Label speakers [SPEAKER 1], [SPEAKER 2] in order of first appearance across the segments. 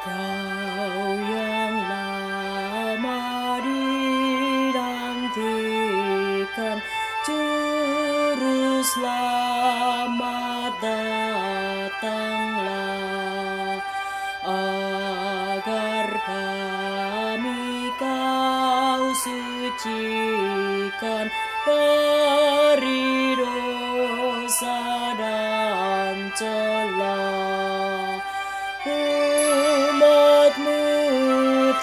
[SPEAKER 1] Kau yang lama dinantikan, Juru Selamat datanglah, agar kami Kau sucikan dari dosa dan celah. Umat-Mu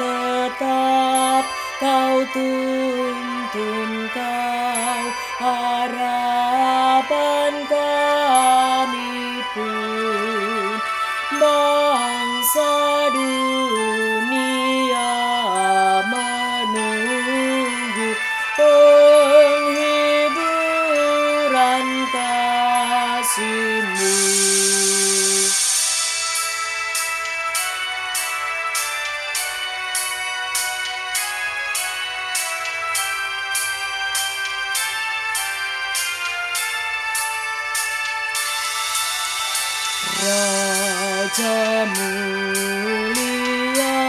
[SPEAKER 1] tetap Kau tuntun, Kau harapan kami pun. Bangsa dunia menunggu penghiburan kasih-Mu. Raja mulia,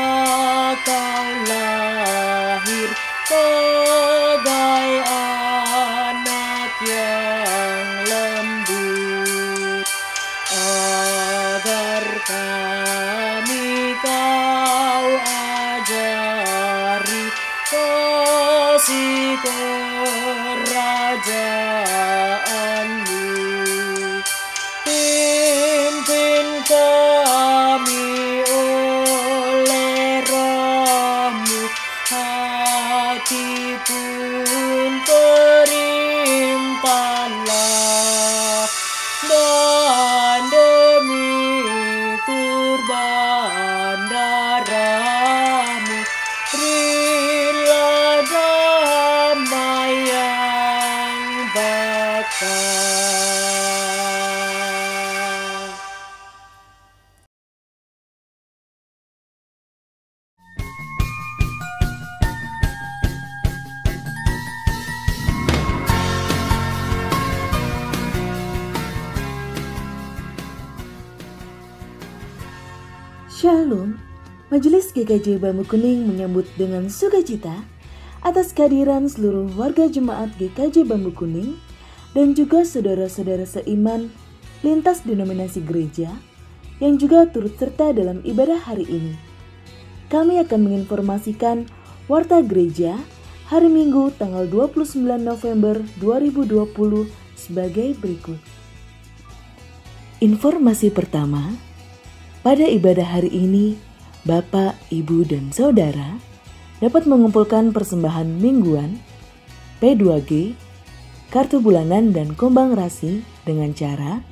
[SPEAKER 1] Kau lahir bagai anak yang lembut, agar kami Kau ajari kasih kerajaan-Mu. Pimpin kami oleh Roh-Mu, hati pun perintahlah, dan demi kurban darah-Mu, berilah damai yang bakal.
[SPEAKER 2] Shalom, Majelis GKJ Bambu Kuning menyambut dengan sukacita atas kehadiran seluruh warga jemaat GKJ Bambu Kuning dan juga saudara-saudara seiman lintas denominasi gereja yang juga turut serta dalam ibadah hari ini. Kami akan menginformasikan warta gereja hari Minggu tanggal 29 November 2020 sebagai berikut. Informasi pertama, pada ibadah hari ini, Bapak, Ibu, dan Saudara dapat mengumpulkan persembahan mingguan, P2G, kartu bulanan, dan kombang rasi dengan cara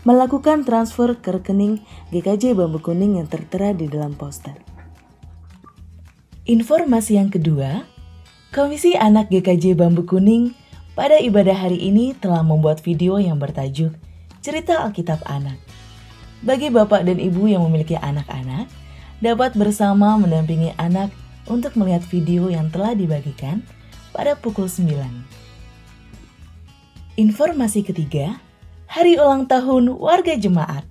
[SPEAKER 2] melakukan transfer ke rekening GKJ Bambu Kuning yang tertera di dalam poster. Informasi yang kedua, Komisi Anak GKJ Bambu Kuning pada ibadah hari ini telah membuat video yang bertajuk Cerita Alkitab Anak. Bagi bapak dan ibu yang memiliki anak-anak, dapat bersama mendampingi anak untuk melihat video yang telah dibagikan pada pukul 9. Informasi ketiga, hari ulang tahun warga jemaat.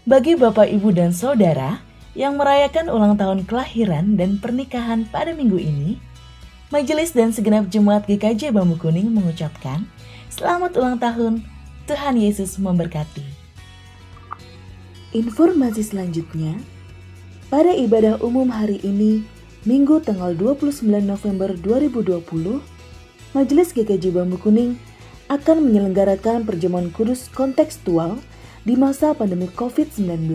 [SPEAKER 2] Bagi bapak, ibu, dan saudara yang merayakan ulang tahun kelahiran dan pernikahan pada minggu ini, Majelis dan segenap jemaat GKJ Bambu Kuning mengucapkan selamat ulang tahun, Tuhan Yesus memberkati. Informasi selanjutnya, pada ibadah umum hari ini, Minggu tanggal 29 November 2020, Majelis GKJ Bambu Kuning akan menyelenggarakan perjamuan kudus kontekstual di masa pandemi COVID-19.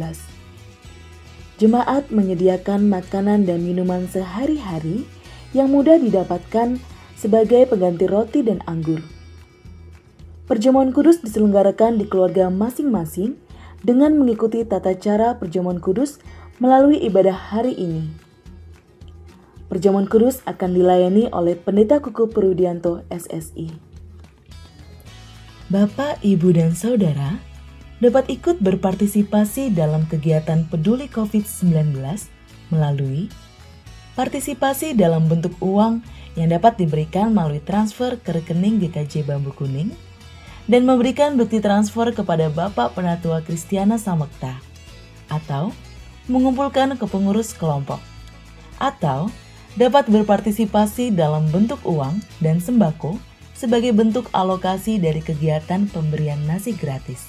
[SPEAKER 2] Jemaat menyediakan makanan dan minuman sehari-hari yang mudah didapatkan sebagai pengganti roti dan anggur. Perjamuan kudus diselenggarakan di keluarga masing-masing dengan mengikuti tata cara perjamuan kudus melalui ibadah hari ini. Perjamuan kudus akan dilayani oleh Pendeta Kuku Perudianto SSI. Bapak, Ibu, dan Saudara dapat ikut berpartisipasi dalam kegiatan peduli COVID-19 melalui partisipasi dalam bentuk uang yang dapat diberikan melalui transfer ke rekening GKJ Bambu Kuning dan memberikan bukti transfer kepada Bapak Penatua Kristiana Samekta, atau mengumpulkan ke pengurus kelompok, atau dapat berpartisipasi dalam bentuk uang dan sembako sebagai bentuk alokasi dari kegiatan pemberian nasi gratis.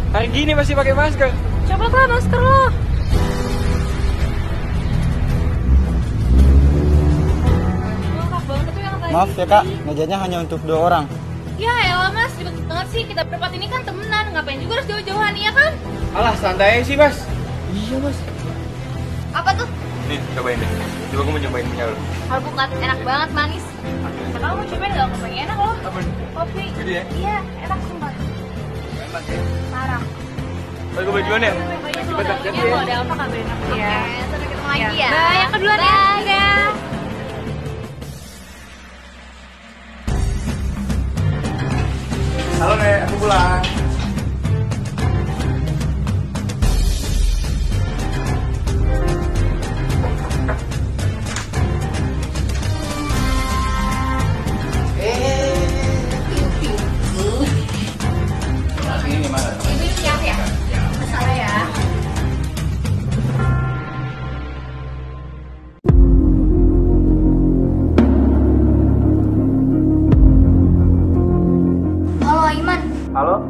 [SPEAKER 3] Hari gini masih pakai masker.
[SPEAKER 4] Copotlah masker lo.
[SPEAKER 3] Maaf ya kak, mejanya hanya untuk 2 orang.
[SPEAKER 4] Ya elah mas, ribet banget sih. Kita berempat ini kan temenan. Ngapain juga harus jauh-jauhan, iya kan?
[SPEAKER 3] Alah santai sih mas. Iya mas.
[SPEAKER 4] Apa tuh?
[SPEAKER 3] Nih cobain deh. Coba aku mau cobain punya lo.
[SPEAKER 4] Alpukat, enak banget, manis. Kamu mau cobain gak? Kopi enak loh.
[SPEAKER 3] Apa?
[SPEAKER 4] Kopi.
[SPEAKER 3] Gede ya?
[SPEAKER 4] Iya, enak sumpah.
[SPEAKER 3] Enak ya.
[SPEAKER 4] Parah.
[SPEAKER 3] Baik gue bajuan ya.
[SPEAKER 4] Iya, kalau ada apa kabarin aku ya. Oke, sampai ketemu lagi ya.
[SPEAKER 5] Bye, yang kedua ya.
[SPEAKER 4] Dadah.
[SPEAKER 3] Halo Nek, aku pulang. Ini gimana?
[SPEAKER 4] Ini siap ya? Masalah ya.
[SPEAKER 5] Halo Aiman,
[SPEAKER 3] Halo?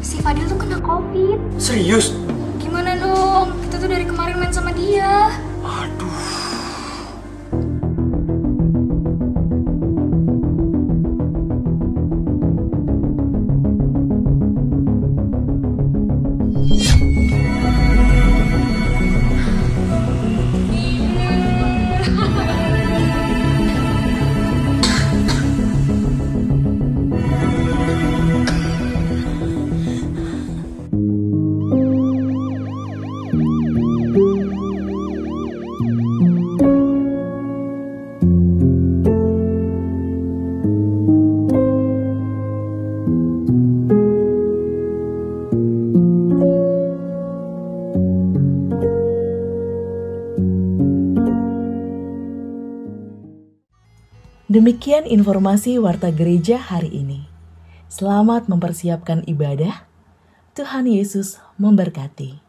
[SPEAKER 5] si Fadil tuh kena COVID.
[SPEAKER 3] Serius?
[SPEAKER 5] Gimana dong? Kita tuh dari kemarin main sama dia.
[SPEAKER 3] Aduh.
[SPEAKER 2] Demikian informasi Warta Gereja hari ini. Selamat mempersiapkan ibadah. Tuhan Yesus memberkati.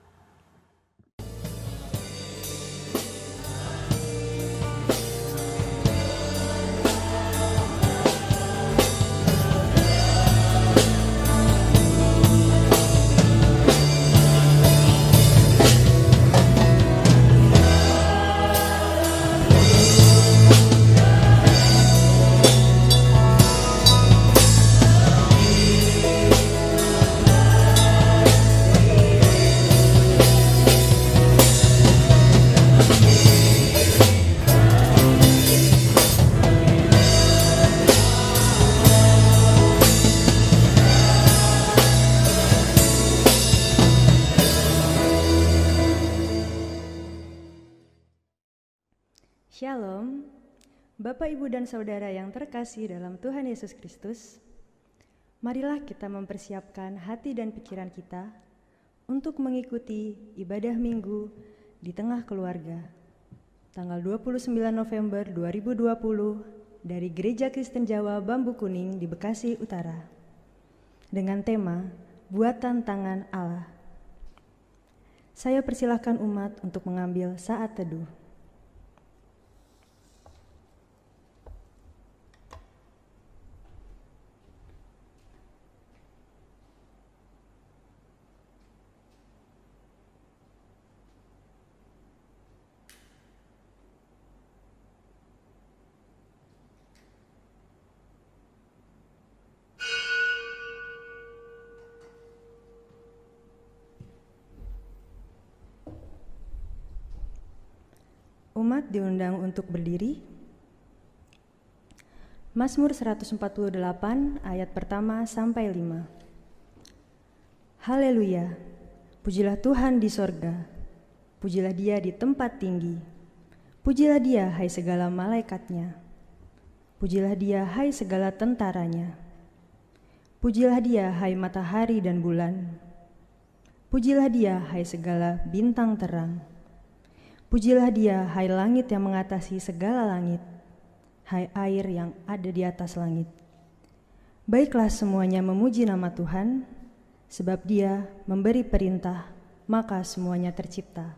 [SPEAKER 6] Shalom, Bapak, Ibu, dan Saudara yang terkasih dalam Tuhan Yesus Kristus. Marilah kita mempersiapkan hati dan pikiran kita untuk mengikuti ibadah minggu di tengah keluarga. Tanggal 29 November 2020 dari Gereja Kristen Jawa Bambu Kuning di Bekasi Utara. Dengan tema, Buatan Tangan Allah. Saya persilahkan umat untuk mengambil saat teduh. Umat diundang untuk berdiri. Mazmur 148 ayat pertama sampai 5. Haleluya, pujilah Tuhan di sorga, pujilah Dia di tempat tinggi, pujilah Dia hai segala malaikatnya, pujilah Dia hai segala tentaranya, pujilah Dia hai matahari dan bulan, pujilah Dia hai segala bintang terang. Pujilah Dia, hai langit yang mengatasi segala langit, hai air yang ada di atas langit. Baiklah semuanya memuji nama Tuhan, sebab Dia memberi perintah, maka semuanya tercipta.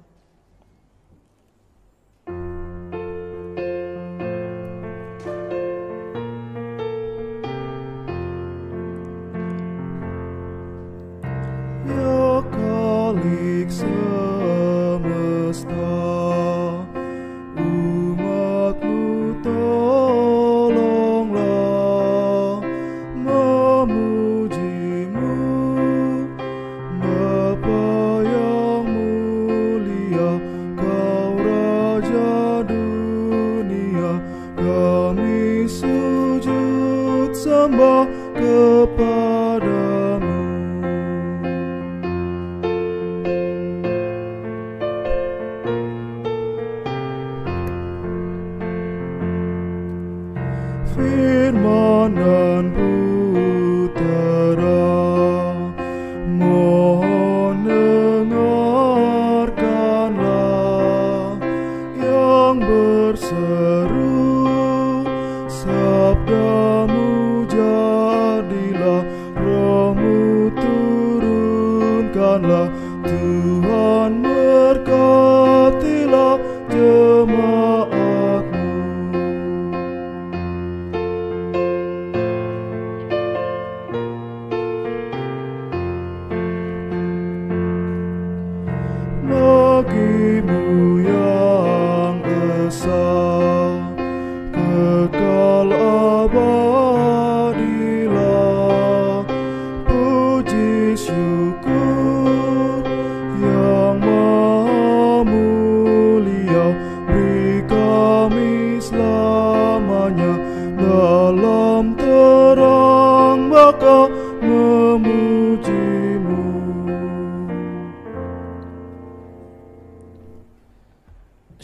[SPEAKER 7] Ya Khalik semesta, umat-Mu tolonglah memuji-Mu, Bapa yang mulia, Kau Raja dunia. Kami sujud sembah kepada-Mu. Firman dan Putera, mohon dengarkanlah yang berseru, sabda-Mu jadilah, Roh-Mu turunkanlah, Tuhan berkatilah jemaat-Mu. Bagi-Mu yang esa, kekal abadilah, puji syukur yang maha mulia, beri kami selamanya dalam terang baka memuji-Mu.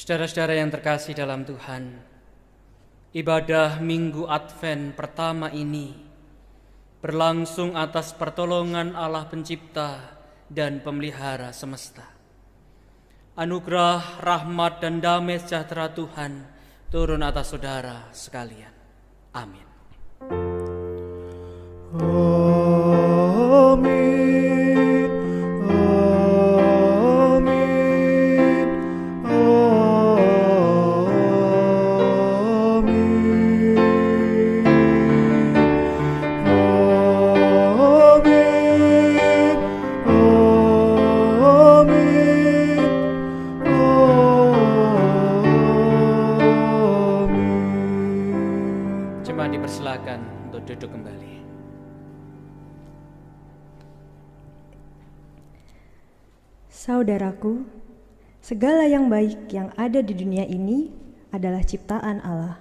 [SPEAKER 1] Saudara-saudara yang terkasih dalam Tuhan, ibadah Minggu Advent pertama ini berlangsung atas pertolongan Allah Pencipta dan Pemelihara semesta. Anugerah, rahmat, dan damai sejahtera Tuhan turun atas saudara sekalian. Amin.
[SPEAKER 7] Amin, amin, amin, amin, amin, amin.
[SPEAKER 1] Jemaat dipersilakan untuk duduk kembali.
[SPEAKER 6] Saudaraku, segala yang baik yang ada di dunia ini adalah ciptaan Allah,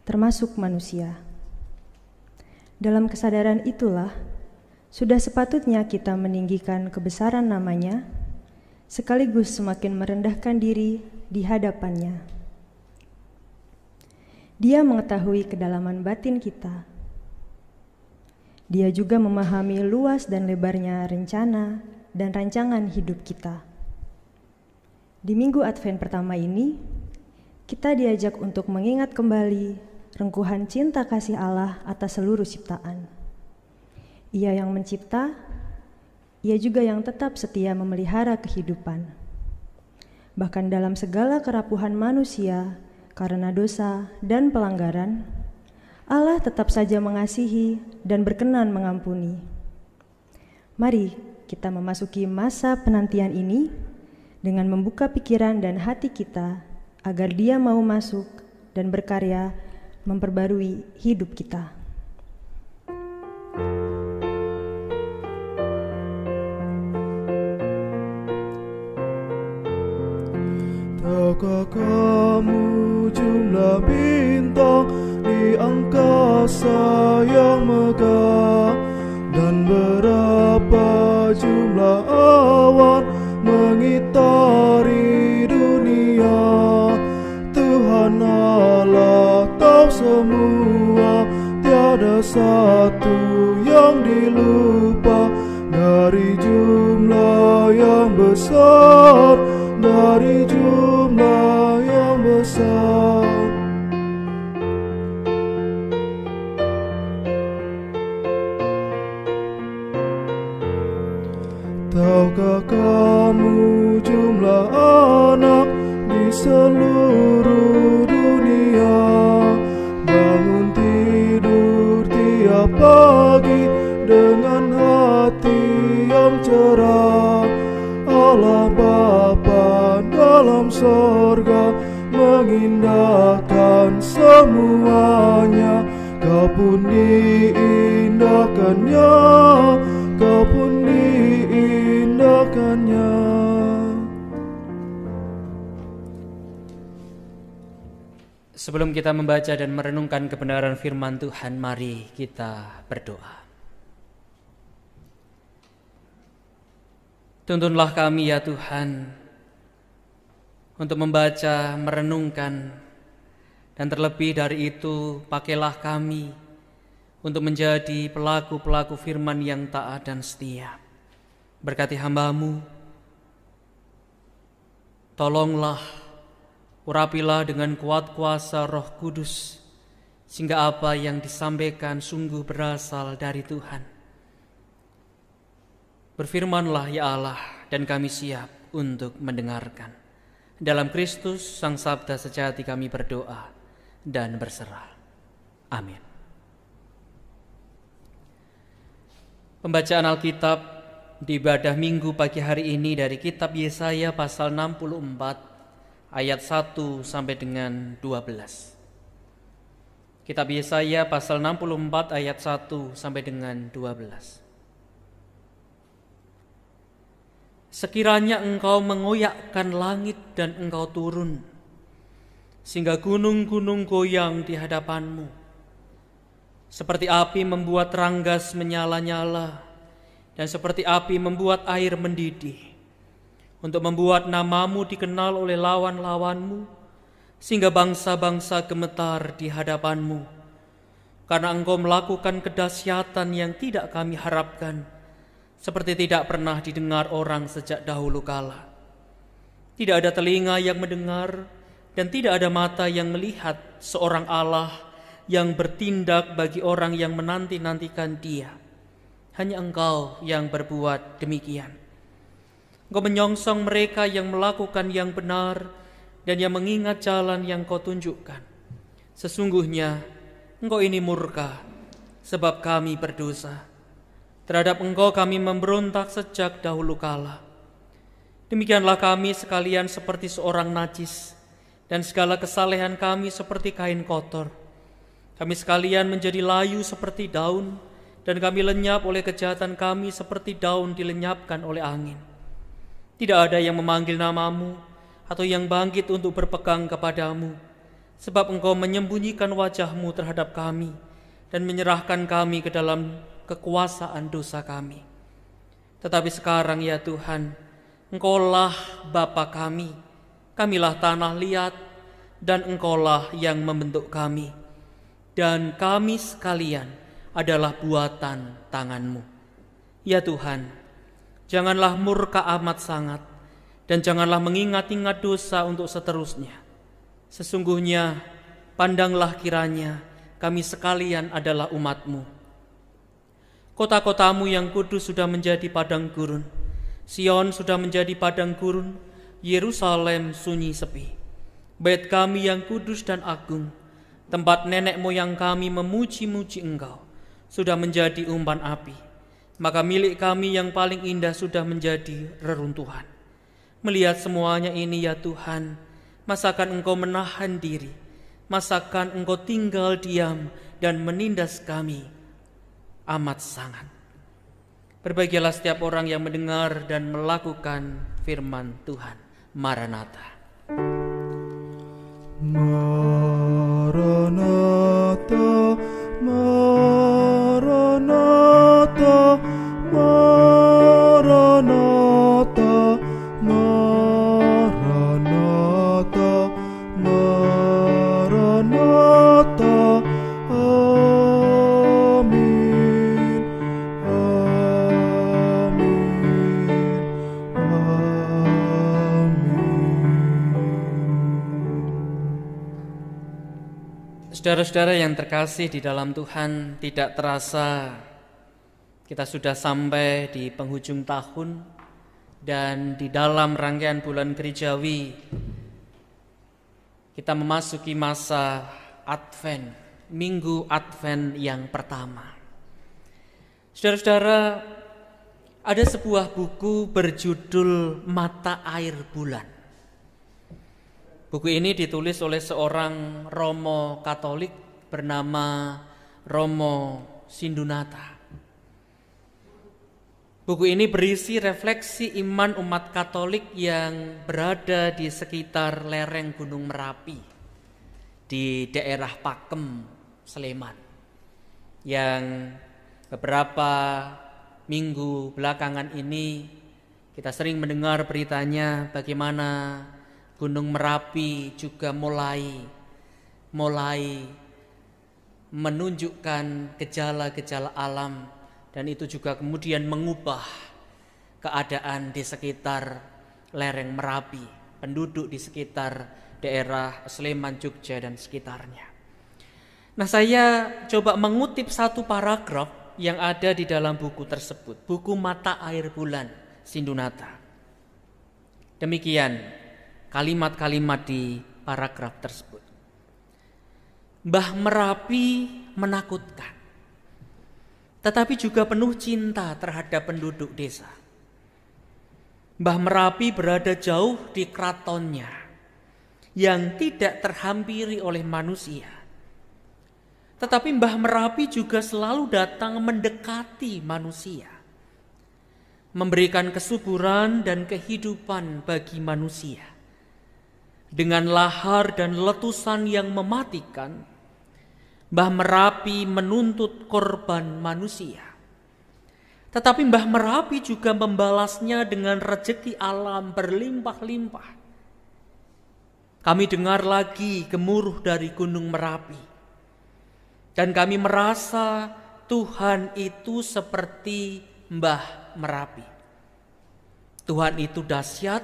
[SPEAKER 6] termasuk manusia. Dalam kesadaran itulah, sudah sepatutnya kita meninggikan kebesaran namanya, sekaligus semakin merendahkan diri di hadapannya. Dia mengetahui kedalaman batin kita. Dia juga memahami luas dan lebarnya rencana dan rancangan hidup kita. Di Minggu Advent pertama ini, kita diajak untuk mengingat kembali rengkuhan cinta kasih Allah atas seluruh ciptaan. Ia yang mencipta, Ia juga yang tetap setia memelihara kehidupan. Bahkan dalam segala kerapuhan manusia karena dosa dan pelanggaran, Allah tetap saja mengasihi dan berkenan mengampuni. Mari kita memasuki masa penantian ini dengan membuka pikiran dan hati kita agar Dia mau masuk dan berkarya memperbarui hidup kita.
[SPEAKER 7] Tahukah kamu jumlah bintang di angkasa yang megah, dan berapa jumlah awan mengitari dunia? Tuhan Allah tahu semua, tiada satu yang dilupa. Dari jumlah yang besar, dari jumlah yang besar. Tahukah kamu jumlah anak di seluruh dunia? Bangun tidur tiap pagi dengan hati yang cerah. Allah Bapa dalam sorga mengindahkan semuanya. Kau pun diindahkannya, kau pun diindahkannya.
[SPEAKER 1] Sebelum kita membaca dan merenungkan kebenaran firman Tuhan, mari kita berdoa. Tuntunlah kami ya Tuhan untuk membaca, merenungkan, dan terlebih dari itu pakailah kami untuk menjadi pelaku-pelaku firman yang taat dan setia. Berkati hamba-Mu, tolonglah, urapilah dengan kuat kuasa Roh Kudus, sehingga apa yang disampaikan sungguh berasal dari Tuhan. Berfirmanlah ya Allah, dan kami siap untuk mendengarkan. Dalam Kristus Sang Sabda sejati kami berdoa dan berserah. Amin. Pembacaan Alkitab di ibadah Minggu pagi hari ini dari kitab Yesaya pasal 64 ayat 1 sampai dengan 12. Kitab Yesaya pasal 64 ayat 1 sampai dengan 12. Sekiranya engkau mengoyakkan langit dan engkau turun, sehingga gunung-gunung goyang di hadapanmu. Seperti api membuat ranggas menyala-nyala, dan seperti api membuat air mendidih, untuk membuat namamu dikenal oleh lawan-lawanmu, sehingga bangsa-bangsa gemetar di hadapanmu. Karena engkau melakukan kedahsyatan yang tidak kami harapkan, seperti tidak pernah didengar orang sejak dahulu kala. Tidak ada telinga yang mendengar dan tidak ada mata yang melihat seorang Allah yang bertindak bagi orang yang menanti-nantikan Dia. Hanya Engkau yang berbuat demikian. Engkau menyongsong mereka yang melakukan yang benar dan yang mengingat jalan yang Kau tunjukkan. Sesungguhnya Engkau ini murka sebab kami berdosa. Terhadap Engkau kami memberontak sejak dahulu kala. Demikianlah kami sekalian seperti seorang najis, dan segala kesalehan kami seperti kain kotor. Kami sekalian menjadi layu seperti daun, dan kami lenyap oleh kejahatan kami seperti daun dilenyapkan oleh angin. Tidak ada yang memanggil namamu, atau yang bangkit untuk berpegang kepadamu, sebab Engkau menyembunyikan wajahmu terhadap kami, dan menyerahkan kami ke dalam kekuasaan dosa kami. Tetapi sekarang ya Tuhan, Engkaulah Bapa kami, kamilah tanah liat, dan Engkaulah yang membentuk kami, dan kami sekalian adalah buatan tangan-Mu. Ya Tuhan, janganlah murka amat sangat, dan janganlah mengingat-ingat dosa untuk seterusnya. Sesungguhnya pandanglah kiranya kami sekalian adalah umat-Mu. Kota-kotamu yang kudus sudah menjadi padang gurun. Sion sudah menjadi padang gurun. Yerusalem sunyi sepi. Bait kami yang kudus dan agung, tempat nenek moyang kami memuji-muji Engkau, sudah menjadi umpan api. Maka milik kami yang paling indah sudah menjadi reruntuhan. Melihat semuanya ini ya Tuhan, masakan Engkau menahan diri? Masakan Engkau tinggal diam dan menindas kami amat sangat? Berbahagialah setiap orang yang mendengar dan melakukan firman Tuhan. Maranatha.
[SPEAKER 7] Maranatha, Maranatha, Maranatha, Maranatha, Maranatha. Amin, amin, amin.
[SPEAKER 1] Saudara-saudara yang terkasih di dalam Tuhan, tidak terasa kita sudah sampai di penghujung tahun Dan di dalam rangkaian bulan gerejawi kita memasuki masa Advent, minggu Advent yang pertama. Saudara-saudara, ada sebuah buku berjudul Mata Air Bulan. Buku ini ditulis oleh seorang Romo Katolik bernama Romo Sindunata. Buku ini berisi refleksi iman umat Katolik yang berada di sekitar lereng Gunung Merapi di daerah Pakem, Sleman, yang beberapa minggu belakangan ini kita sering mendengar beritanya bagaimana Gunung Merapi juga mulai menunjukkan gejala-gejala alam, dan itu juga kemudian mengubah keadaan di sekitar lereng Merapi, penduduk di sekitar daerah Sleman, Jogja dan sekitarnya. Nah, saya coba mengutip satu paragraf yang ada di dalam buku tersebut, buku Mata Air Bulan Sindunata. Demikian kalimat-kalimat di paragraf tersebut. Mbah Merapi menakutkan, tetapi juga penuh cinta terhadap penduduk desa. Mbah Merapi berada jauh di keratonnya yang tidak terhampiri oleh manusia. Tetapi Mbah Merapi juga selalu datang mendekati manusia, memberikan kesuburan dan kehidupan bagi manusia. Dengan lahar dan letusan yang mematikan, Mbah Merapi menuntut korban manusia. Tetapi Mbah Merapi juga membalasnya dengan rezeki alam berlimpah-limpah. Kami dengar lagi gemuruh dari Gunung Merapi, dan kami merasa Tuhan itu seperti Mbah Merapi. Tuhan itu dahsyat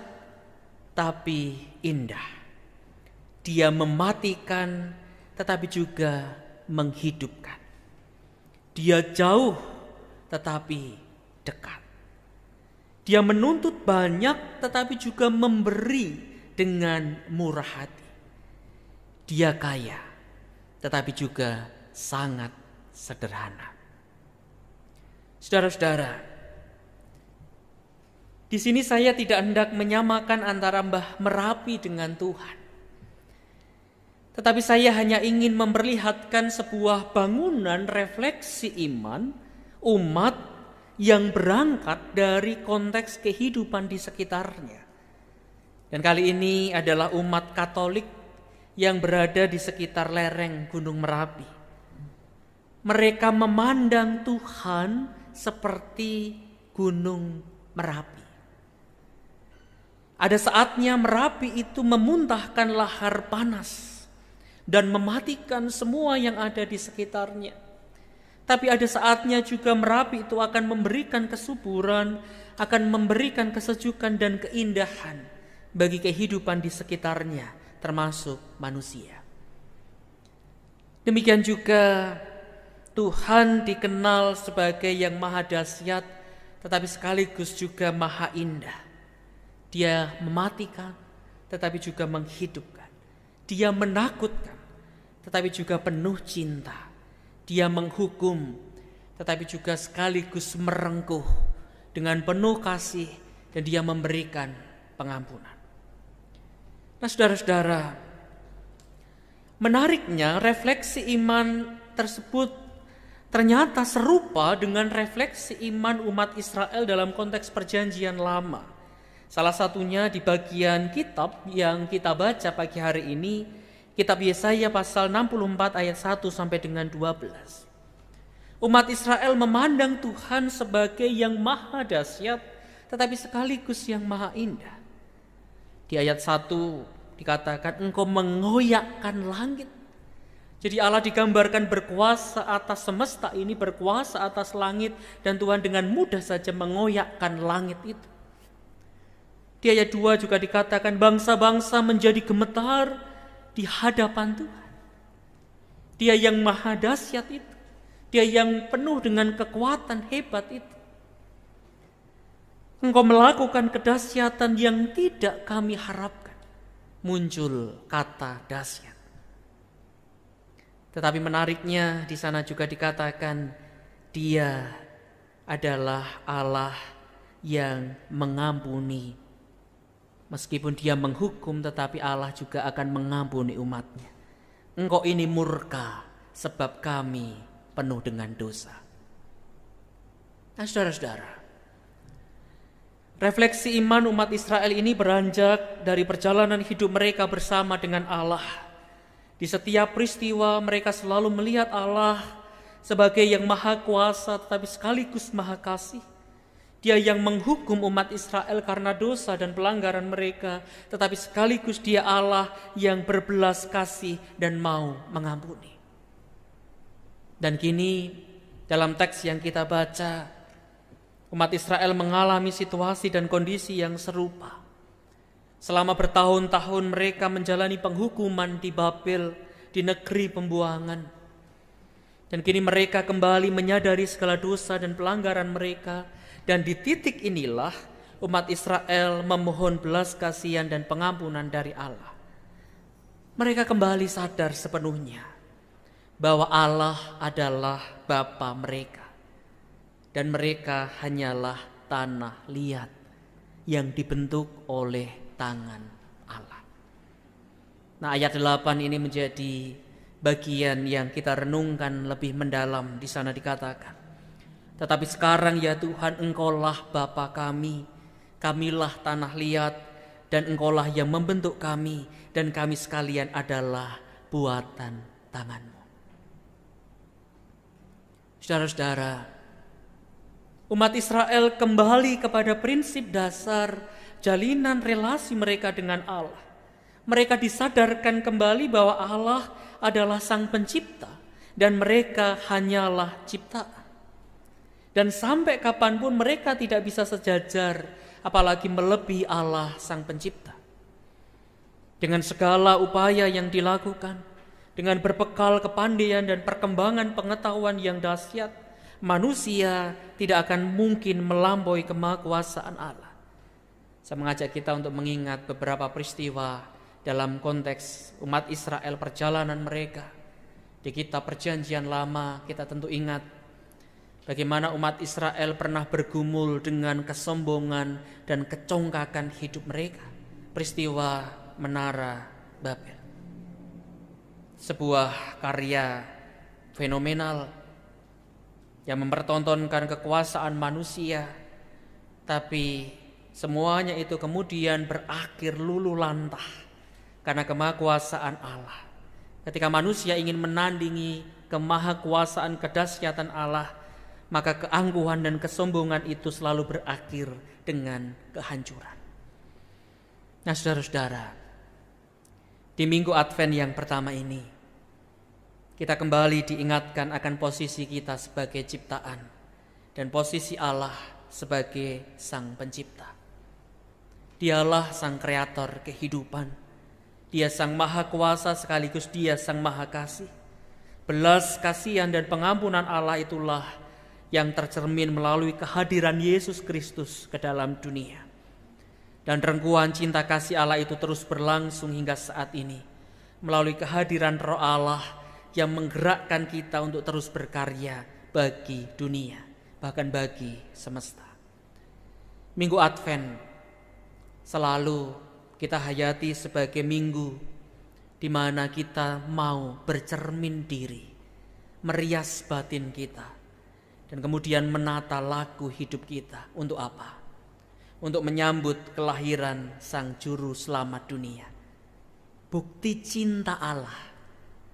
[SPEAKER 1] tapi indah. Dia mematikan tetapi juga menghidupkan. Dia jauh tetapi dekat. Dia menuntut banyak tetapi juga memberi dengan murah hati. Dia kaya tetapi juga sangat sederhana. Saudara-saudara, di sini saya tidak hendak menyamakan antara Mbah Merapi dengan Tuhan. Tetapi saya hanya ingin memperlihatkan sebuah bangunan refleksi iman umat yang berangkat dari konteks kehidupan di sekitarnya. Dan kali ini adalah umat Katolik yang berada di sekitar lereng Gunung Merapi. Mereka memandang Tuhan seperti Gunung Merapi. Ada saatnya Merapi itu memuntahkan lahar panas dan mematikan semua yang ada di sekitarnya. Tapi ada saatnya juga Merapi itu akan memberikan kesuburan, akan memberikan kesejukan dan keindahan bagi kehidupan di sekitarnya, termasuk manusia. Demikian juga Tuhan dikenal sebagai yang maha dahsyat, tetapi sekaligus juga maha indah. Dia mematikan, tetapi juga menghidupkan. Dia menakutkan, tetapi juga penuh cinta. Dia menghukum, tetapi juga sekaligus merengkuh dengan penuh kasih, dan dia memberikan pengampunan. Nah, saudara-saudara, menariknya refleksi iman tersebut ternyata serupa dengan refleksi iman umat Israel dalam konteks perjanjian lama. Salah satunya di bagian kitab yang kita baca pagi hari ini, kitab Yesaya pasal 64 ayat 1 sampai dengan 12. Umat Israel memandang Tuhan sebagai yang maha dahsyat, tetapi sekaligus yang maha indah. Di ayat 1 dikatakan, Engkau mengoyakkan langit. Jadi Allah digambarkan berkuasa atas semesta ini, berkuasa atas langit, dan Tuhan dengan mudah saja mengoyakkan langit itu. Di ayat 2 juga dikatakan bangsa-bangsa menjadi gemetar di hadapan Tuhan. Dia yang maha dahsyat itu. Dia yang penuh dengan kekuatan hebat itu. Engkau melakukan kedahsyatan yang tidak kami harapkan. Muncul kata dahsyat. Tetapi menariknya di sana juga dikatakan Dia adalah Allah yang mengampuni. Meskipun Dia menghukum, tetapi Allah juga akan mengampuni umatnya. Engkau ini murka sebab kami penuh dengan dosa. Nah, saudara-saudara, refleksi iman umat Israel ini beranjak dari perjalanan hidup mereka bersama dengan Allah. Di setiap peristiwa mereka selalu melihat Allah sebagai yang maha kuasa tetapi sekaligus maha kasih. Dia yang menghukum umat Israel karena dosa dan pelanggaran mereka, tetapi sekaligus Dia Allah yang berbelas kasih dan mau mengampuni. Dan kini dalam teks yang kita baca, umat Israel mengalami situasi dan kondisi yang serupa. Selama bertahun-tahun mereka menjalani penghukuman di Babel, di negeri pembuangan. Dan kini mereka kembali menyadari segala dosa dan pelanggaran mereka. Dan di titik inilah umat Israel memohon belas kasihan dan pengampunan dari Allah. Mereka kembali sadar sepenuhnya bahwa Allah adalah Bapa mereka. Dan mereka hanyalah tanah liat yang dibentuk oleh tangan Allah. Nah, ayat 8 ini menjadi bagian yang kita renungkan lebih mendalam. Di sana dikatakan, tetapi sekarang ya Tuhan, Engkaulah Bapa kami, kamilah tanah liat, dan Engkaulah yang membentuk kami, dan kami sekalian adalah buatan tangan-Mu. Saudara-saudara, umat Israel kembali kepada prinsip dasar jalinan relasi mereka dengan Allah. Mereka disadarkan kembali bahwa Allah adalah Sang Pencipta, dan mereka hanyalah ciptaan. Dan sampai kapanpun mereka tidak bisa sejajar, apalagi melebihi Allah Sang Pencipta. Dengan segala upaya yang dilakukan, dengan berbekal kepandaian dan perkembangan pengetahuan yang dahsyat, manusia tidak akan mungkin melampaui kemahakuasaan Allah. Saya mengajak kita untuk mengingat beberapa peristiwa dalam konteks umat Israel, perjalanan mereka. Di kitab Perjanjian Lama kita tentu ingat bagaimana umat Israel pernah bergumul dengan kesombongan dan kecongkakan hidup mereka. Peristiwa Menara Babel, sebuah karya fenomenal yang mempertontonkan kekuasaan manusia, tapi semuanya itu kemudian berakhir luluh lantah karena kemahakuasaan Allah. Ketika manusia ingin menandingi kemahakuasaan kedahsyatan Allah, maka keangkuhan dan kesombongan itu selalu berakhir dengan kehancuran. Nah, saudara-saudara, di minggu Advent yang pertama ini, kita kembali diingatkan akan posisi kita sebagai ciptaan dan posisi Allah sebagai Sang Pencipta. Dialah Sang Kreator kehidupan. Dia Sang Maha Kuasa sekaligus Dia Sang Maha Kasih. Belas kasihan dan pengampunan Allah itulah yang tercermin melalui kehadiran Yesus Kristus ke dalam dunia. Dan rengkuhan cinta kasih Allah itu terus berlangsung hingga saat ini melalui kehadiran Roh Allah yang menggerakkan kita untuk terus berkarya bagi dunia, bahkan bagi semesta. Minggu Advent selalu kita hayati sebagai minggu di mana kita mau bercermin diri, merias batin kita, dan kemudian menata laku hidup kita. Untuk apa? Untuk menyambut kelahiran Sang Juru Selamat dunia. Bukti cinta Allah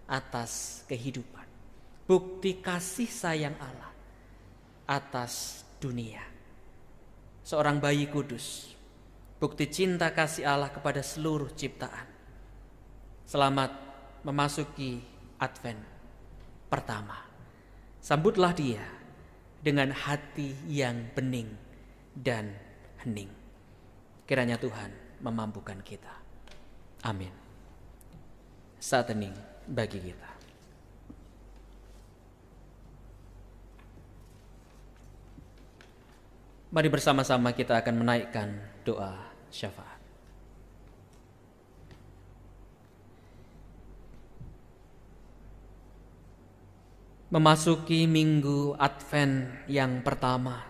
[SPEAKER 1] atas kehidupan. Bukti kasih sayang Allah atas dunia. Seorang bayi kudus. Bukti cinta kasih Allah kepada seluruh ciptaan. Selamat memasuki Advent pertama. Sambutlah Dia dengan hati yang bening dan hening. Kiranya Tuhan memampukan kita. Amin. Saat hening bagi kita. Mari bersama-sama kita akan menaikkan doa syafaat. Memasuki minggu Advent yang pertama,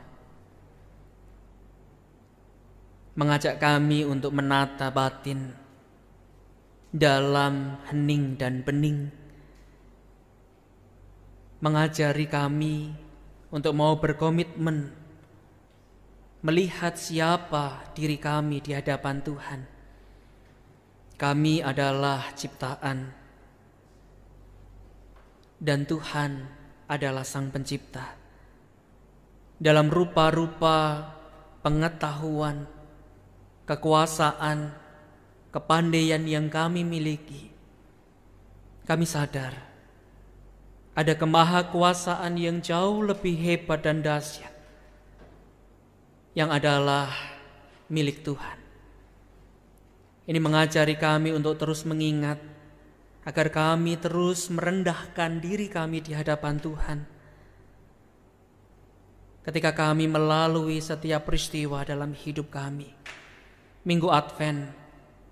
[SPEAKER 1] mengajak kami untuk menata batin dalam hening dan bening, mengajari kami untuk mau berkomitmen melihat siapa diri kami di hadapan Tuhan. Kami adalah ciptaan dan Tuhan adalah Sang Pencipta. Dalam rupa-rupa pengetahuan, kekuasaan, kepandaian yang kami miliki, kami sadar ada kemahakuasaan yang jauh lebih hebat dan dahsyat yang adalah milik Tuhan. Ini mengajari kami untuk terus mengingat agar kami terus merendahkan diri kami di hadapan Tuhan. Ketika kami melalui setiap peristiwa dalam hidup kami, Minggu Advent,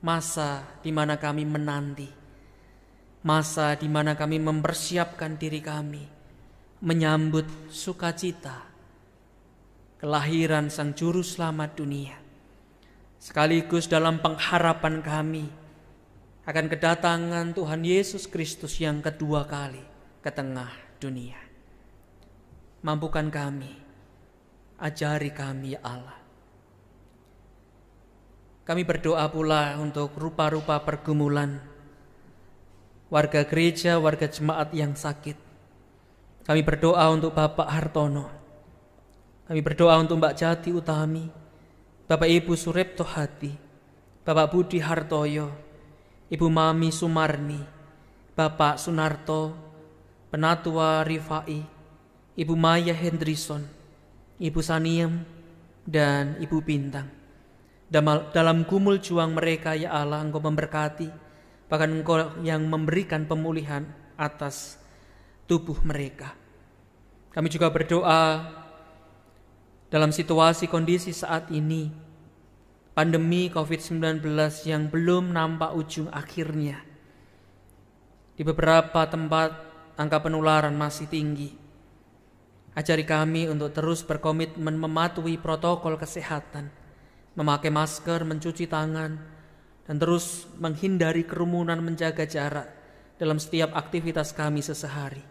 [SPEAKER 1] masa di mana kami menanti, masa di mana kami mempersiapkan diri kami menyambut sukacita kelahiran Sang Juru Selamat dunia, sekaligus dalam pengharapan kami akan kedatangan Tuhan Yesus Kristus yang kedua kali ke tengah dunia. Mampukan kami, ajari kami ya Allah. Kami berdoa pula untuk rupa-rupa pergumulan warga gereja, warga jemaat yang sakit. Kami berdoa untuk Bapak Hartono. Kami berdoa untuk Mbak Jati Utami, Bapak Ibu Surepto Hati, Bapak Budi Hartoyo, Ibu Mami Sumarni, Bapak Sunarto, Penatua Rifai, Ibu Maya Hendrison, Ibu Saniem, dan Ibu Bintang. Dalam gumul juang mereka ya Allah, Engkau memberkati, bahkan Engkau yang memberikan pemulihan atas tubuh mereka. Kami juga berdoa dalam situasi kondisi saat ini, pandemi COVID-19 yang belum nampak ujung akhirnya. Di beberapa tempat angka penularan masih tinggi. Ajari kami untuk terus berkomitmen mematuhi protokol kesehatan, memakai masker, mencuci tangan, dan terus menghindari kerumunan, menjaga jarak dalam setiap aktivitas kami sehari.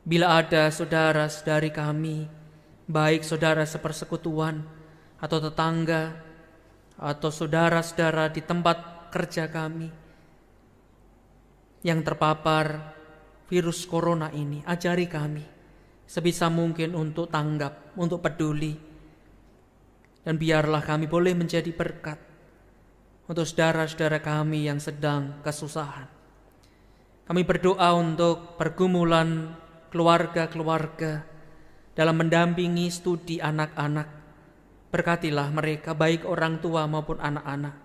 [SPEAKER 1] Bila ada saudara-saudari kami, baik saudara sepersekutuan atau tetangga atau saudara-saudara di tempat kerja kami yang terpapar virus corona ini, ajari kami sebisa mungkin untuk tanggap, untuk peduli, dan biarlah kami boleh menjadi berkat untuk saudara-saudara kami yang sedang kesusahan. Kami berdoa untuk pergumulan keluarga-keluarga dalam mendampingi studi anak-anak. Berkatilah mereka, baik orang tua maupun anak-anak.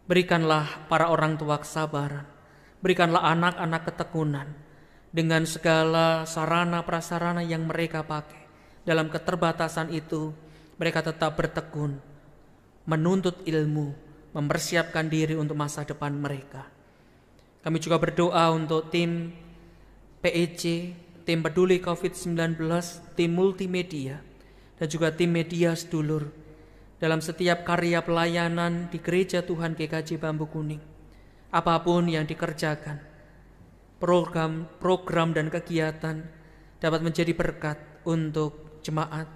[SPEAKER 1] Berikanlah para orang tua kesabaran, berikanlah anak-anak ketekunan dengan segala sarana prasarana yang mereka pakai. Dalam keterbatasan itu, mereka tetap bertekun, menuntut ilmu, mempersiapkan diri untuk masa depan mereka. Kami juga berdoa untuk tim PEC, tim peduli COVID-19, tim multimedia, dan juga tim media sedulur dalam setiap karya pelayanan di Gereja Tuhan GKJ Bambu Kuning. Apapun yang dikerjakan, program dan kegiatan dapat menjadi berkat untuk jemaat,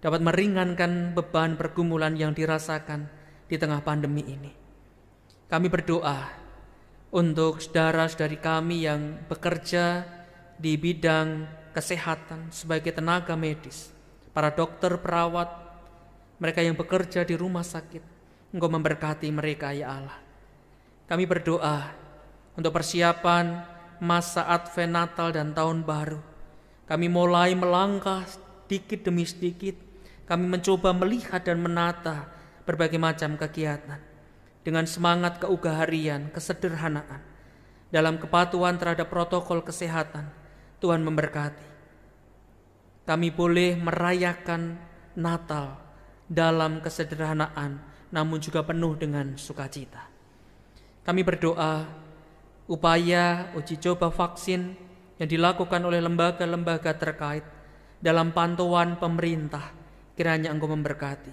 [SPEAKER 1] dapat meringankan beban pergumulan yang dirasakan di tengah pandemi ini. Kami berdoa untuk saudara-saudari kami yang bekerja di bidang kesehatan sebagai tenaga medis, para dokter, perawat, mereka yang bekerja di rumah sakit. Engkau memberkati mereka ya Allah. Kami berdoa untuk persiapan masa Advent, Natal, dan Tahun Baru. Kami mulai melangkah sedikit demi sedikit. Kami mencoba melihat dan menata berbagai macam kegiatan dengan semangat keugaharian, kesederhanaan, dalam kepatuhan terhadap protokol kesehatan. Tuhan memberkati. kami boleh merayakan Natal dalam kesederhanaan, namun juga penuh dengan sukacita. Kami berdoa upaya uji coba vaksin yang dilakukan oleh lembaga-lembaga terkait dalam pantauan pemerintah, kiranya Engkau memberkati.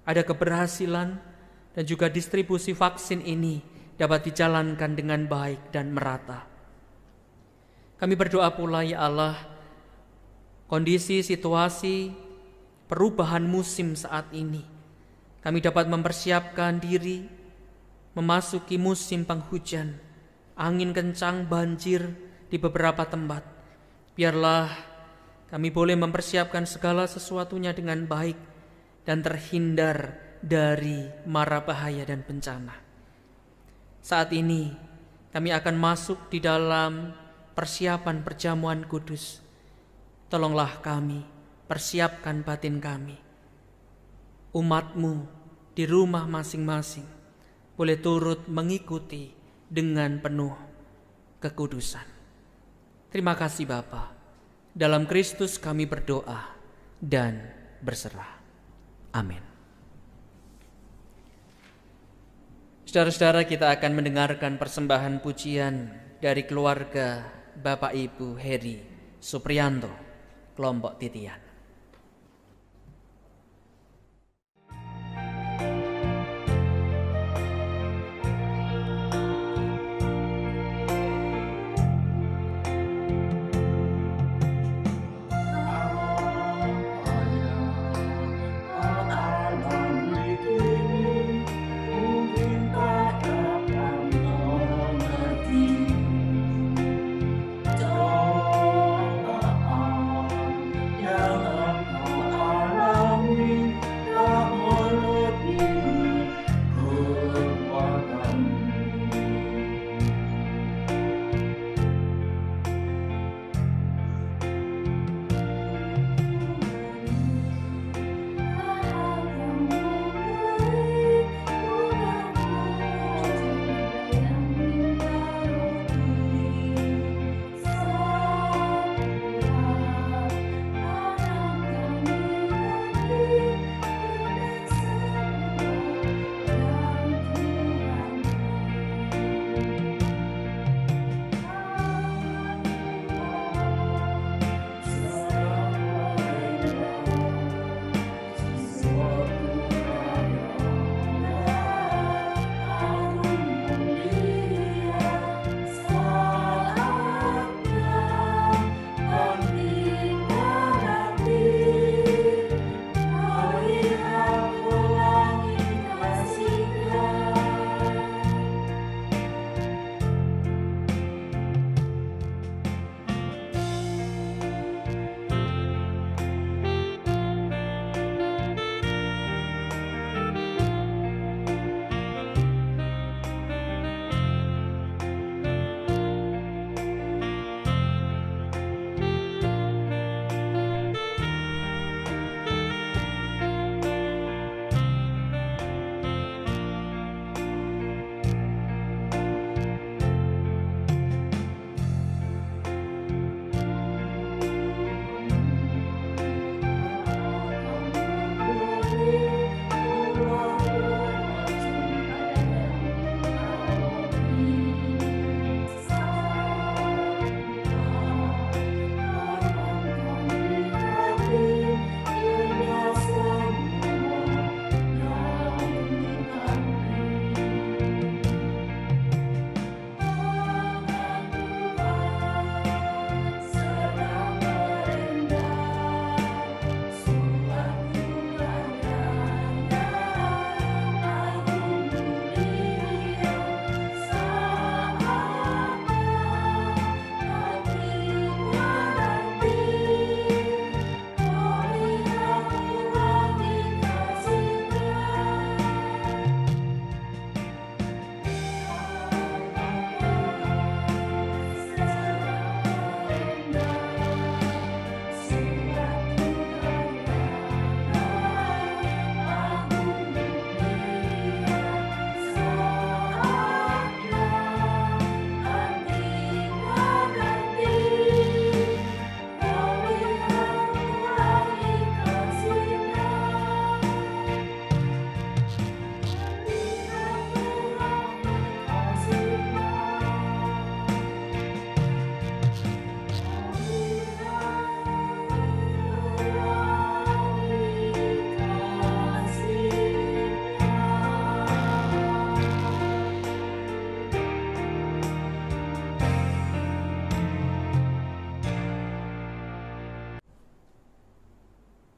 [SPEAKER 1] Ada keberhasilan dan juga distribusi vaksin ini dapat dijalankan dengan baik dan merata. Kami berdoa pula, ya Allah, kondisi situasi perubahan musim saat ini, kami dapat mempersiapkan diri memasuki musim penghujan, angin kencang, banjir di beberapa tempat. Biarlah kami boleh mempersiapkan segala sesuatunya dengan baik dan terhindar dari mara bahaya dan bencana. Saat ini kami akan masuk di dalam persiapan perjamuan kudus. Tolonglah kami, persiapkan batin kami. Umat-Mu di rumah masing-masing boleh turut mengikuti dengan penuh kekudusan. Terima kasih Bapa. Dalam Kristus kami berdoa dan berserah. Amin. Saudara-saudara, kita akan mendengarkan persembahan pujian dari keluarga Bapak Ibu Heri Supriyanto, kelompok Titian.
[SPEAKER 8] Yang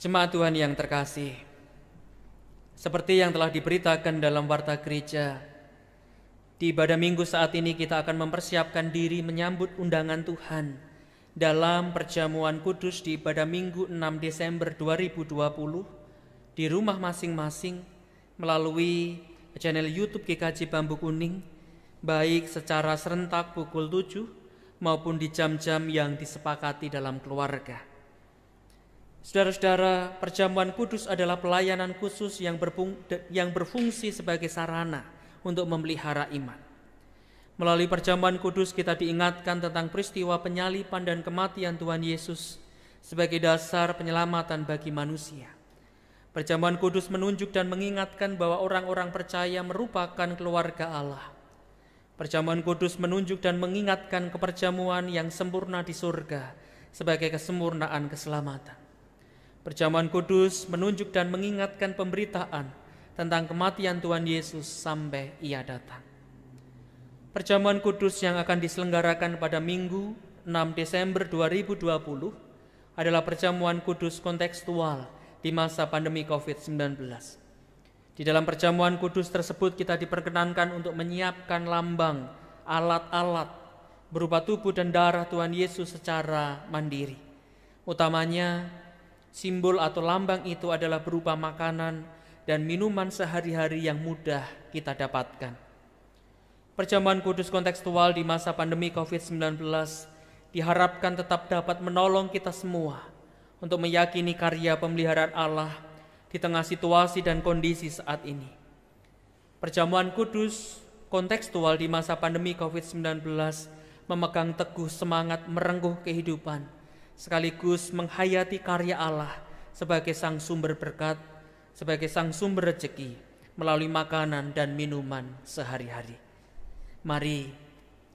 [SPEAKER 1] Jemaat Tuhan yang terkasih, seperti yang telah diberitakan dalam warta gereja, di ibadah minggu saat ini kita akan mempersiapkan diri menyambut undangan Tuhan dalam perjamuan kudus di ibadah minggu 6 Desember 2020 di rumah masing-masing melalui channel YouTube GKJ Bambu Kuning, baik secara serentak pukul 7 maupun di jam-jam yang disepakati dalam keluarga. Saudara-saudara, perjamuan kudus adalah pelayanan khusus yang berfungsi sebagai sarana untuk memelihara iman. Melalui perjamuan kudus kita diingatkan tentang peristiwa penyaliban dan kematian Tuhan Yesus sebagai dasar penyelamatan bagi manusia. Perjamuan kudus menunjuk dan mengingatkan bahwa orang-orang percaya merupakan keluarga Allah. Perjamuan kudus menunjuk dan mengingatkan keperjamuan yang sempurna di surga sebagai kesempurnaan keselamatan. Perjamuan kudus menunjuk dan mengingatkan pemberitaan tentang kematian Tuhan Yesus sampai Ia datang. Perjamuan kudus yang akan diselenggarakan pada Minggu 6 Desember 2020 adalah perjamuan kudus kontekstual di masa pandemi COVID-19. Di dalam perjamuan kudus tersebut kita diperkenankan untuk menyiapkan lambang, alat-alat berupa tubuh dan darah Tuhan Yesus secara mandiri. Utamanya, simbol atau lambang itu adalah berupa makanan dan minuman sehari-hari yang mudah kita dapatkan. Perjamuan kudus kontekstual di masa pandemi COVID-19 diharapkan tetap dapat menolong kita semua untuk meyakini karya pemeliharaan Allah di tengah situasi dan kondisi saat ini. Perjamuan kudus kontekstual di masa pandemi COVID-19 memegang teguh semangat merengkuh kehidupan, sekaligus menghayati karya Allah sebagai sang sumber berkat, sebagai sang sumber rezeki melalui makanan dan minuman sehari-hari. Mari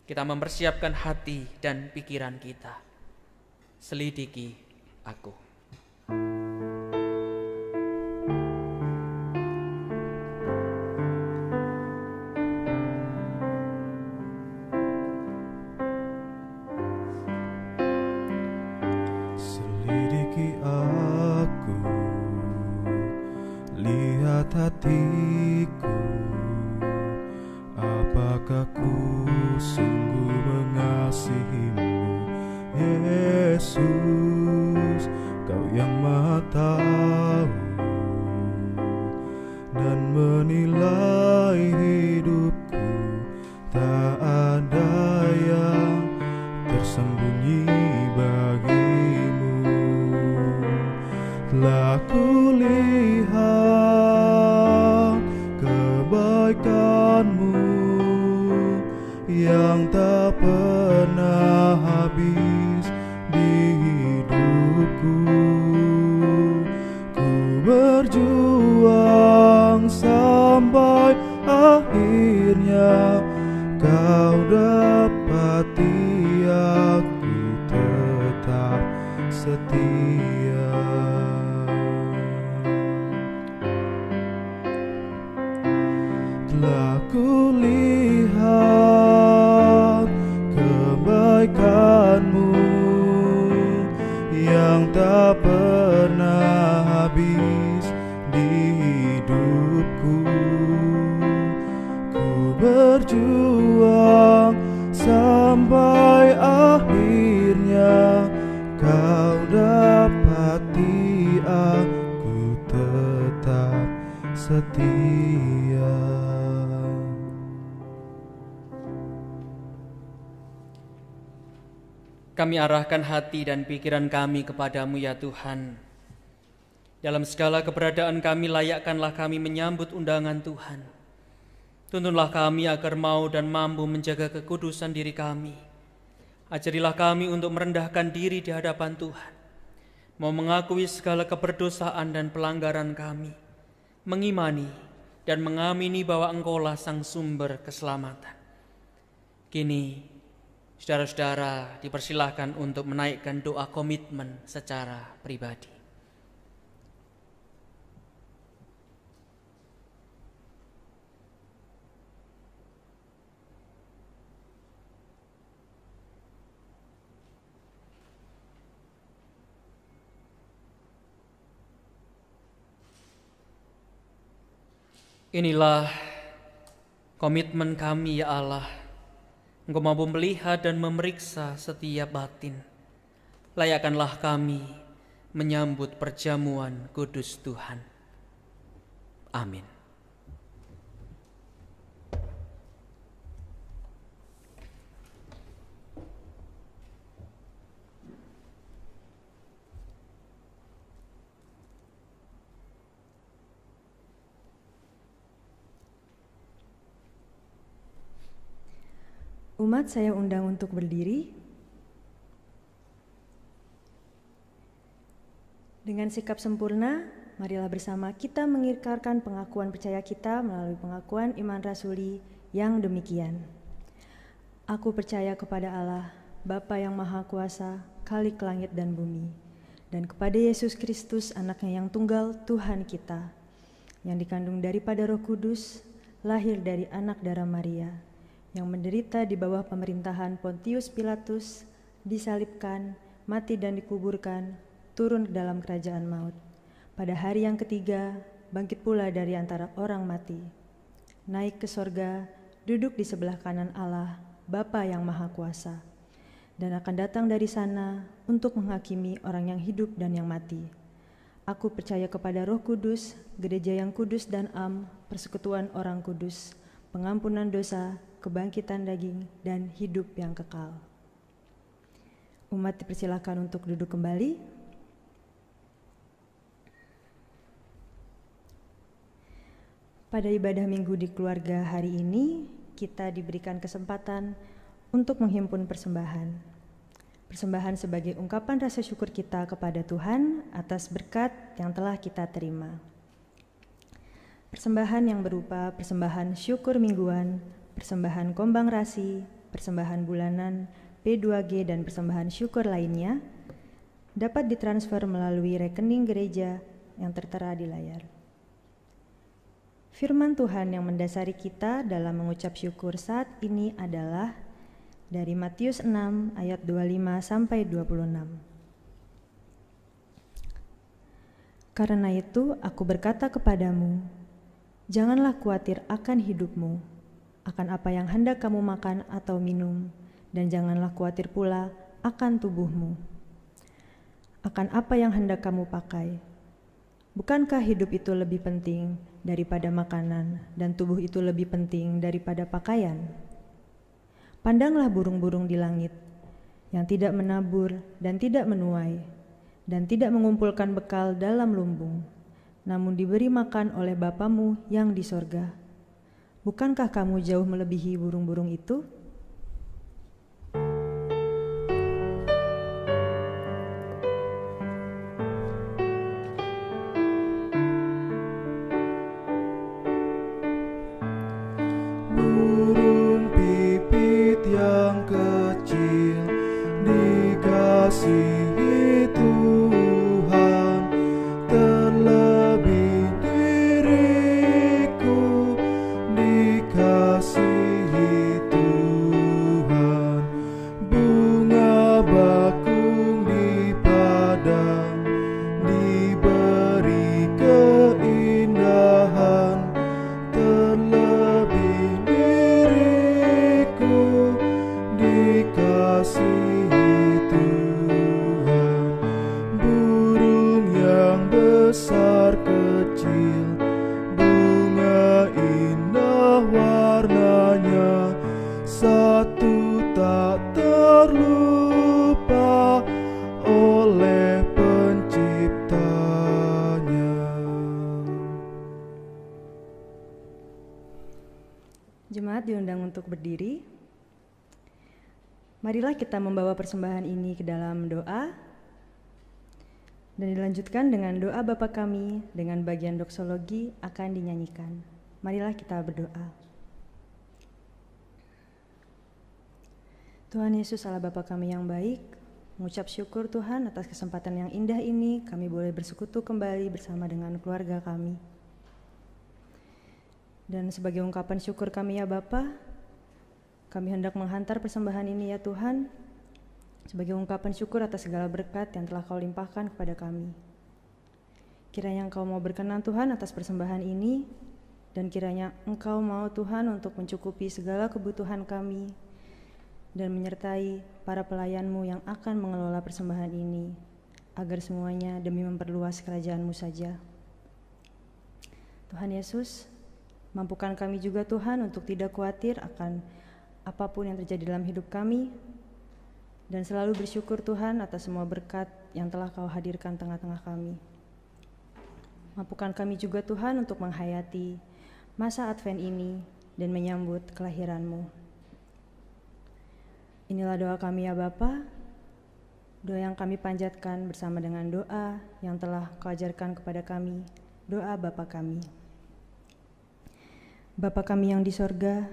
[SPEAKER 1] kita mempersiapkan hati dan pikiran kita. Selidiki aku.
[SPEAKER 7] Lihat hatiku, apakah ku sungguh mengasihimu, Yesus, Kau yang Maha Tahu dan menilai hidupku, tak ada yang tersembunyi bagimu. Telah kulihat kebaikan-Mu yang tak pernah habis di hidupku. Ku berjuang sampai akhirnya Kau dapati aku tetap setia. Telah kulihat kebaikan-Mu yang tak pernah habis di hidupku. Ku berjuang sampai akhirnya Kau dapati aku tetap setia.
[SPEAKER 1] Kami arahkan hati dan pikiran kami kepadamu ya Tuhan. Dalam segala keberadaan kami layakkanlah kami menyambut undangan Tuhan. Tuntunlah kami agar mau dan mampu menjaga kekudusan diri kami. Ajarilah kami untuk merendahkan diri di hadapan Tuhan, mau mengakui segala keberdosaan dan pelanggaran kami, mengimani dan mengamini bahwa Engkaulah sang sumber keselamatan. Kini, saudara-saudara dipersilahkan untuk menaikkan doa komitmen secara pribadi. Inilah komitmen kami ya Allah. Engkau mampu melihat dan memeriksa setiap batin. Layakkanlah kami menyambut perjamuan kudus Tuhan. Amin.
[SPEAKER 6] Umat saya undang untuk berdiri. Dengan sikap sempurna, marilah bersama kita mengikrarkan pengakuan percaya kita melalui pengakuan iman rasuli yang demikian. Aku percaya kepada Allah, Bapa yang Maha Kuasa, Khalik langit dan bumi, dan kepada Yesus Kristus, Anaknya yang tunggal, Tuhan kita, yang dikandung daripada Roh Kudus, lahir dari anak darah Maria, yang menderita di bawah pemerintahan Pontius Pilatus, disalibkan, mati dan dikuburkan, turun ke dalam kerajaan maut. Pada hari yang ketiga, bangkit pula dari antara orang mati, naik ke sorga, duduk di sebelah kanan Allah, Bapa yang Maha Kuasa, dan akan datang dari sana untuk menghakimi orang yang hidup dan yang mati. Aku percaya kepada Roh Kudus, gereja yang kudus dan am, persekutuan orang kudus, pengampunan dosa, kebangkitan daging, dan hidup yang kekal. Umat dipersilakan untuk duduk kembali. Pada ibadah minggu di keluarga hari ini, kita diberikan kesempatan untuk menghimpun persembahan. Persembahan sebagai ungkapan rasa syukur kita kepada Tuhan atas berkat yang telah kita terima. Persembahan yang berupa persembahan syukur mingguan, persembahan kombang rasi, persembahan bulanan, P2G, dan persembahan syukur lainnya dapat ditransfer melalui rekening gereja yang tertera di layar. Firman Tuhan yang mendasari kita dalam mengucap syukur saat ini adalah dari Matius 6 ayat 25 sampai 26. Karena itu aku berkata kepadamu, janganlah khawatir akan hidupmu, akan apa yang hendak kamu makan atau minum, dan janganlah khawatir pula akan tubuhmu, akan apa yang hendak kamu pakai. Bukankah hidup itu lebih penting daripada makanan, dan tubuh itu lebih penting daripada pakaian? Pandanglah burung-burung di langit, yang tidak menabur dan tidak menuai, dan tidak mengumpulkan bekal dalam lumbung, namun diberi makan oleh Bapamu yang di sorga. Bukankah kamu jauh melebihi burung-burung itu?
[SPEAKER 7] Burung pipit yang kecil dikasihi Tuhan, terlebih diriku dikasihi Tuhan. Bunga bakung di padang diberi keindahan, terlebih diriku dikasihi Tuhan. Burung yang besar kecil, bunga indah warnanya, satu tak terlupa oleh penciptanya.
[SPEAKER 6] Jemaat diundang untuk berdiri. Marilah kita membawa persembahan ini ke dalam doa dan dilanjutkan dengan doa Bapa Kami dengan bagian doksologi akan dinyanyikan. Marilah kita berdoa. Tuhan Yesus, Allah Bapa Kami yang baik, mengucap syukur Tuhan atas kesempatan yang indah ini kami boleh bersekutu kembali bersama dengan keluarga kami. Dan sebagai ungkapan syukur kami ya Bapa, kami hendak menghantar persembahan ini ya Tuhan, sebagai ungkapan syukur atas segala berkat yang telah Kau limpahkan kepada kami. Kiranya Engkau mau berkenan Tuhan atas persembahan ini, Dan kiranya Engkau mau Tuhan untuk mencukupi segala kebutuhan kami dan menyertai para pelayan-Mu yang akan mengelola persembahan ini, agar semuanya demi memperluas kerajaan-Mu saja. Tuhan Yesus, mampukan kami juga Tuhan untuk tidak khawatir akan apapun yang terjadi dalam hidup kami, dan selalu bersyukur Tuhan atas semua berkat yang telah Kau hadirkan tengah-tengah kami. Mampukan kami juga Tuhan untuk menghayati masa Advent ini dan menyambut kelahiran-Mu. Inilah doa kami ya Bapa, doa yang kami panjatkan bersama dengan doa yang telah Kau ajarkan kepada kami, doa Bapa kami. Bapa kami yang di sorga,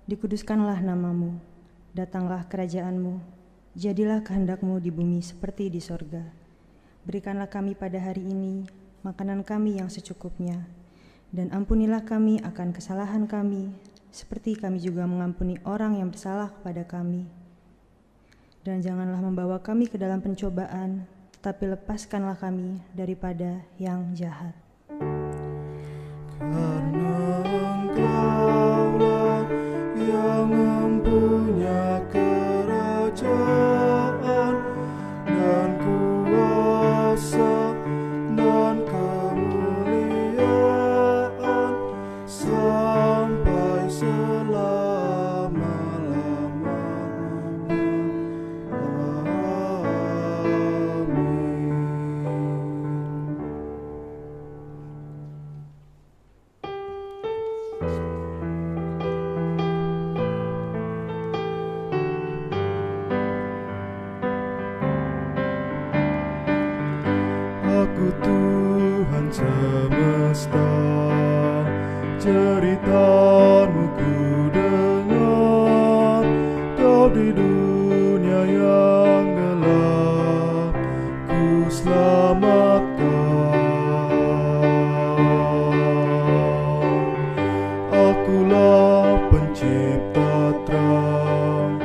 [SPEAKER 6] dikuduskanlah nama-Mu, datanglah kerajaan-Mu, jadilah kehendak-Mu di bumi seperti di sorga. Berikanlah kami pada hari ini makanan kami yang secukupnya, dan ampunilah kami akan kesalahan kami, seperti kami juga mengampuni orang yang bersalah kepada kami. Dan janganlah membawa kami ke dalam pencobaan, tetapi lepaskanlah kami daripada yang jahat.
[SPEAKER 7] Karena Engkaulah yang mempunyai kerajaan dan kuasa dan kemuliaan sampai selama-lamanya. Aku Tuhan semesta, cerita-Mu ku dengar. Kau di dunia yang gelap ku selamatkan. Akulah pencipta terang,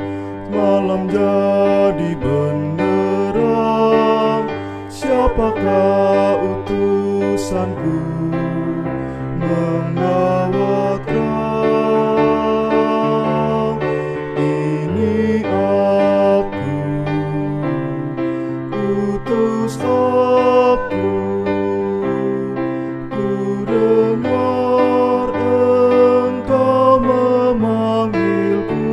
[SPEAKER 7] malam jadi benderang. Siapakah utusanku membawa terang? Ini aku, utus aku. Ku dengar Engkau memanggilku.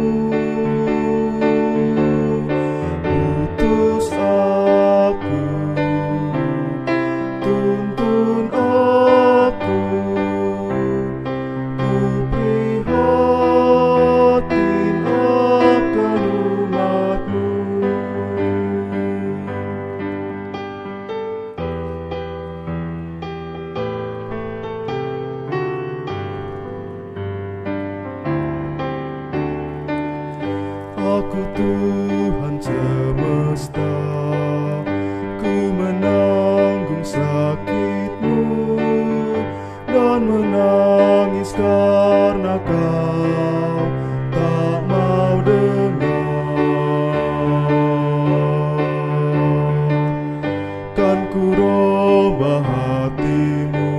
[SPEAKER 7] Utus aku, tuntun aku, ku prihatin akan umat-Mu. Aku Tuhan semesta, ku menanggung sakit-Mu dan menangis karena Kau tak mau dengar. Kan ku robah hati-Mu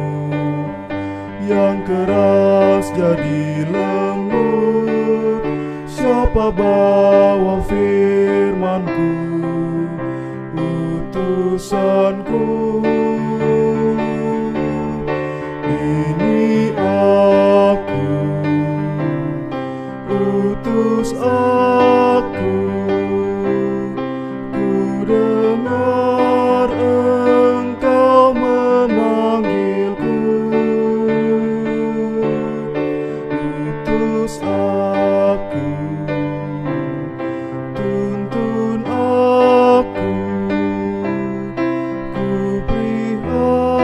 [SPEAKER 7] yang keras jadi lembut. Siapa bawa firman-Ku, utusanku? Ini aku, utus aku. Ku dengar Engkau memanggilku. Utus aku, tuntun aku. Ku prihatin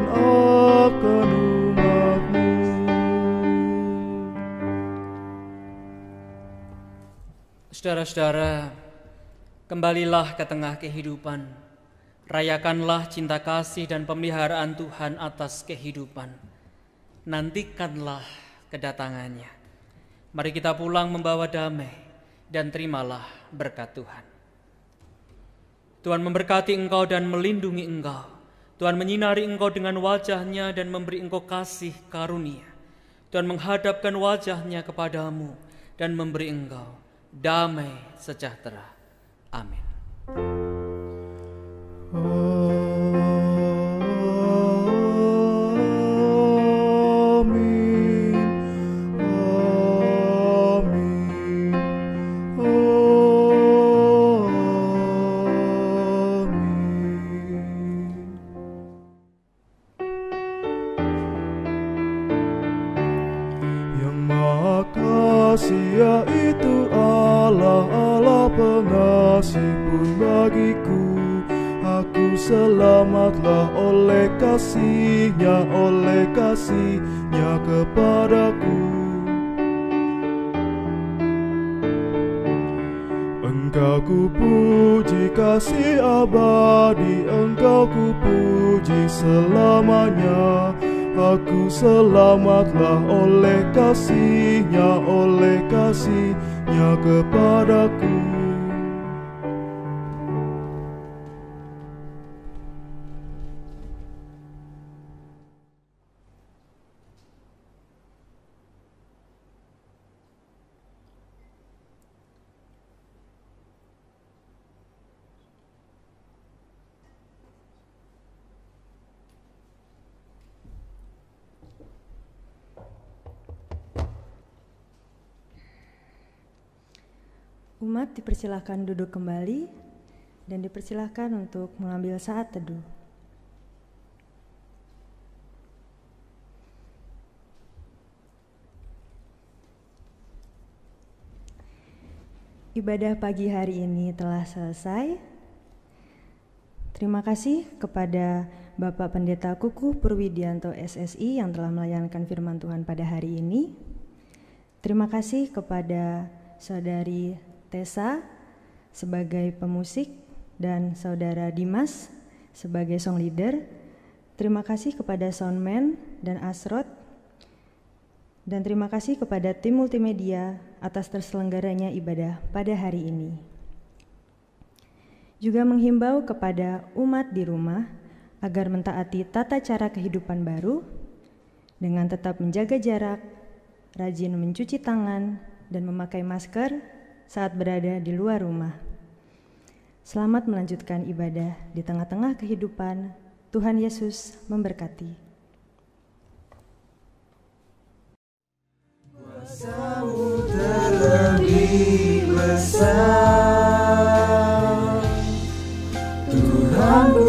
[SPEAKER 7] akan umat-Mu.
[SPEAKER 1] Saudara-saudara, kembalilah ke tengah kehidupan. Rayakanlah cinta kasih dan pemeliharaan Tuhan atas kehidupan. Nantikanlah kedatangannya. Mari kita pulang membawa damai dan terimalah berkat Tuhan. Tuhan memberkati engkau dan melindungi engkau. Tuhan menyinari engkau dengan wajah-Nya dan memberi engkau kasih karunia. Tuhan menghadapkan wajah-Nya kepadamu dan memberi engkau damai sejahtera. Amin.
[SPEAKER 7] Yaitu Allah, Allah pengasih pun bagiku. Aku selamatlah oleh kasih-Nya kepadaku. Engkau ku puji kasih abadi, Engkau ku puji selamanya. Aku selamatlah oleh kasih-Nya kepadaku.
[SPEAKER 6] Umat dipersilahkan duduk kembali dan dipersilahkan untuk mengambil saat teduh. Ibadah pagi hari ini telah selesai. Terima kasih kepada Bapak Pendeta Kukuh Purwidianto SSI yang telah melayankan firman Tuhan pada hari ini. Terima kasih kepada Saudari Tessa sebagai pemusik dan Saudara Dimas sebagai song leader. Terima kasih kepada soundman dan Asrod. Dan terima kasih kepada tim multimedia atas terselenggaranya ibadah pada hari ini. Juga menghimbau kepada umat di rumah agar mentaati tata cara kehidupan baru dengan tetap menjaga jarak, rajin mencuci tangan, dan memakai masker saat berada di luar rumah. Selamat melanjutkan ibadah di tengah-tengah kehidupan. Tuhan Yesus memberkati.
[SPEAKER 8] Kuasa-Mu terlebih besar, Tuhan.